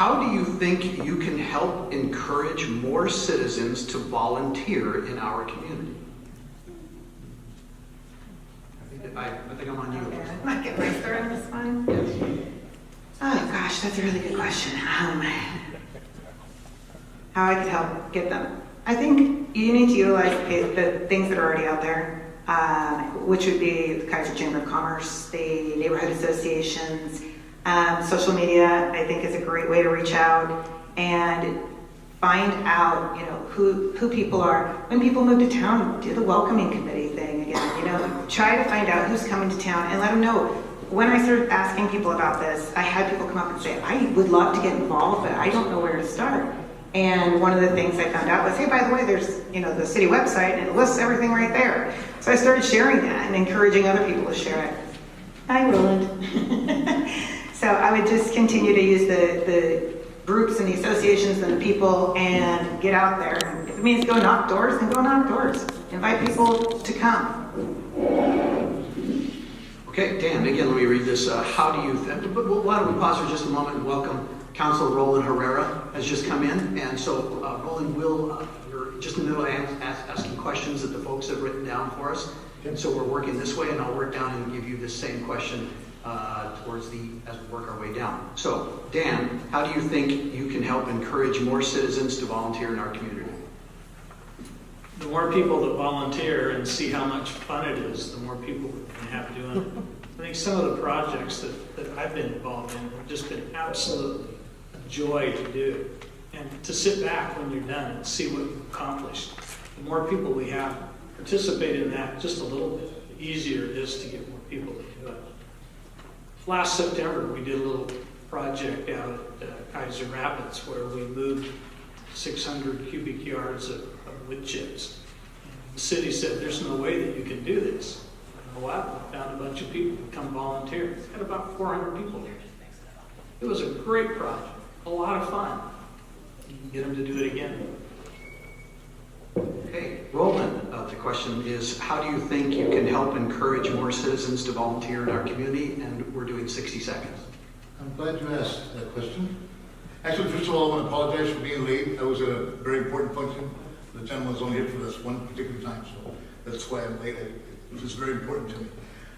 how do you think you can help encourage more citizens to volunteer in our community? I think I'm on you. Okay, I might get my start on this one. Yes. Oh gosh, that's a really good question. How I could help get them. I think you need to utilize the things that are already out there, which would be the Kaiser Chamber of Commerce, the neighborhood associations, social media. I think is a great way to reach out and find out, who people are. When people move to town, do the welcoming committee thing again. Try to find out who's coming to town and let them know. When I started asking people about this, I had people come up and say, I would love to get involved, but I don't know where to start. And one of the things I found out was, hey, by the way, there's the city website and it lists everything right there. So I started sharing that and encouraging other people to share it. Hi, Roland. So I would just continue to use the groups and the associations and the people and get out there. And if it means go knock doors, then go knock doors. Invite people to come. Okay, Dan, again, let me read this. How do you think? Why don't we pause for just a moment and welcome Councilor Roland Herrera has just come in. And so, Roland, we're just in the middle of asking questions that the folks have written down for us. And so we're working this way, and I'll work down and give you the same question as we work our way down. So, Dan, how do you think you can help encourage more citizens to volunteer in our community? The more people that volunteer and see how much fun it is, the more people we can have doing it. I think some of the projects that I've been involved in have just been absolutely a joy to do. And to sit back when you're done and see what you've accomplished. The more people we have participate in that just a little bit, the easier it is to get more people to do it. Last September, we did a little project out at Kaiser Rapids where we moved 600 cubic yards of wood chips. The city said, there's no way that you can do this. Go out and found a bunch of people to come volunteer. We had about 400 people there. It was a great project, a lot of fun. You can get them to do it again. Okay, Roland, the question is, how do you think you can help encourage more citizens to volunteer in our community? And we're doing 60 seconds. I'm glad you asked that question. Actually, first of all, I want to apologize for being late. I was at a very important function. The gentleman was only here for this one particular time, so that's why I'm late. It was just very important to me.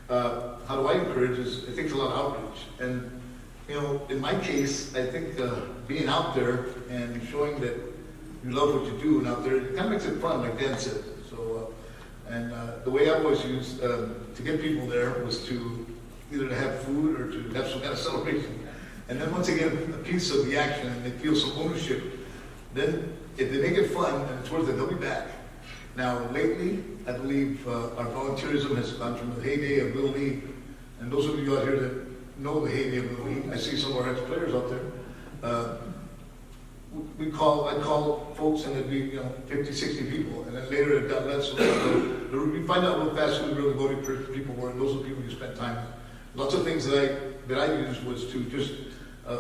How do I encourage is, I think it's a lot of outreach. And, in my case, I think being out there and showing that you love what you do and out there, it kind of makes it fun, like Dan said. So, the way I've always used to get people there was to either to have food or to have some kind of celebration. And then once they get a piece of the action and they feel some ownership, then if they make it fun and it's worth it, they'll be back. Now, lately, I believe our volunteerism has gone from the heyday of Little League, and those of you out here that know the heyday of Little League, I see some of our ex-players out there. I call folks and it'd be 50, 60 people, and then later it got less. So we find out real fast who the really voting people were, and those are the people you spend time with. Lots of things that I used was to just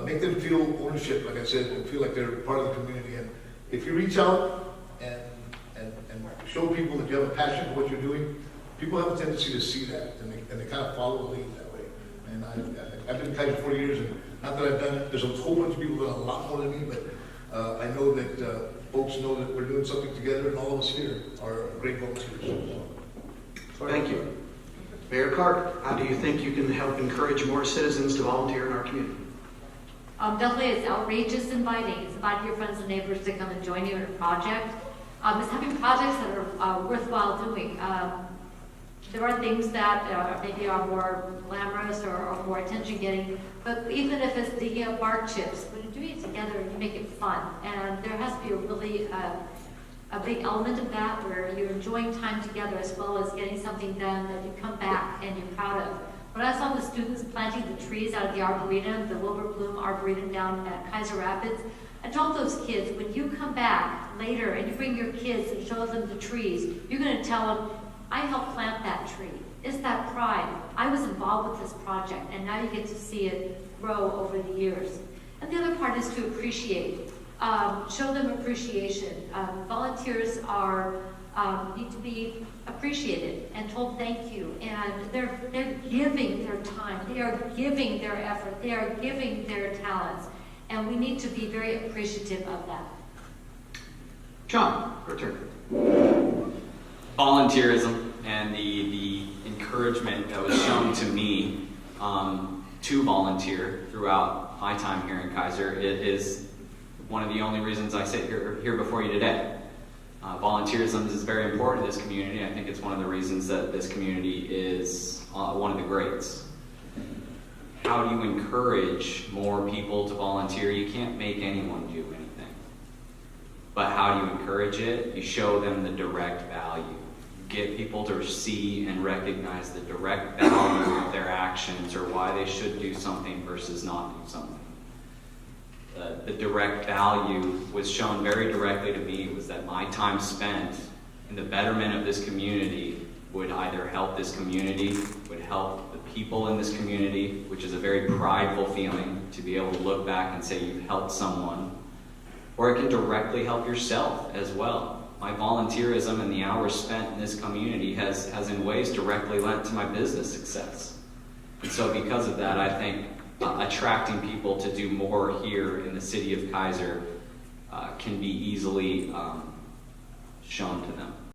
make them feel ownership, like I said, and feel like they're part of the community. And if you reach out and show people that you have a passion for what you're doing, people have a tendency to see that, and they kind of follow the lead that way. And I've been in Kaiser 40 years, and not that I've done it, there's a whole bunch of people who have done a lot more than me, but I know that folks know that we're doing something together, and all of us here are great volunteers. Thank you. Mayor Clark, how do you think you can help encourage more citizens to volunteer in our community? Definitely, it's outreach, it's inviting. It's inviting your friends and neighbors to come and join you in a project. It's having projects that are worthwhile doing. There are things that maybe are more glamorous or more attention-getting, but even if it's digging up bark chips, when you're doing it together, you make it fun. And there has to be a really a big element of that where you're enjoying time together as well as getting something done that you come back and you're proud of. When I saw the students planting the trees out of the Arboretum, the Wilbur Bloom Arboretum down at Kaiser Rapids, I told those kids, when you come back later and you bring your kids and show them the trees, you're going to tell them, I helped plant that tree. It's that pride. I was involved with this project, and now you get to see it grow over the years. And the other part is to appreciate. Show them appreciation. Volunteers need to be appreciated and told thank you. And they're giving their time. They are giving their effort. They are giving their talents. And we need to be very appreciative of that. John, your turn. Volunteerism and the encouragement that was shown to me to volunteer throughout my time here in Kaiser, it is one of the only reasons I sit here before you today. Volunteerism is very important to this community. I think it's one of the reasons that this community is one of the greats. How do you encourage more people to volunteer? You can't make anyone do anything. But how do you encourage it? You show them the direct value. You get people to see and recognize the direct value of their actions or why they should do something versus not do something. The direct value was shown very directly to me was that my time spent in the betterment of this community would either help this community, would help the people in this community, which is a very prideful feeling to be able to look back and say you've helped someone, or it can directly help yourself as well. My volunteerism and the hours spent in this community has in ways directly lent to my business success. And so because of that, I think attracting people to do more here in the city of Kaiser can be easily shown to them.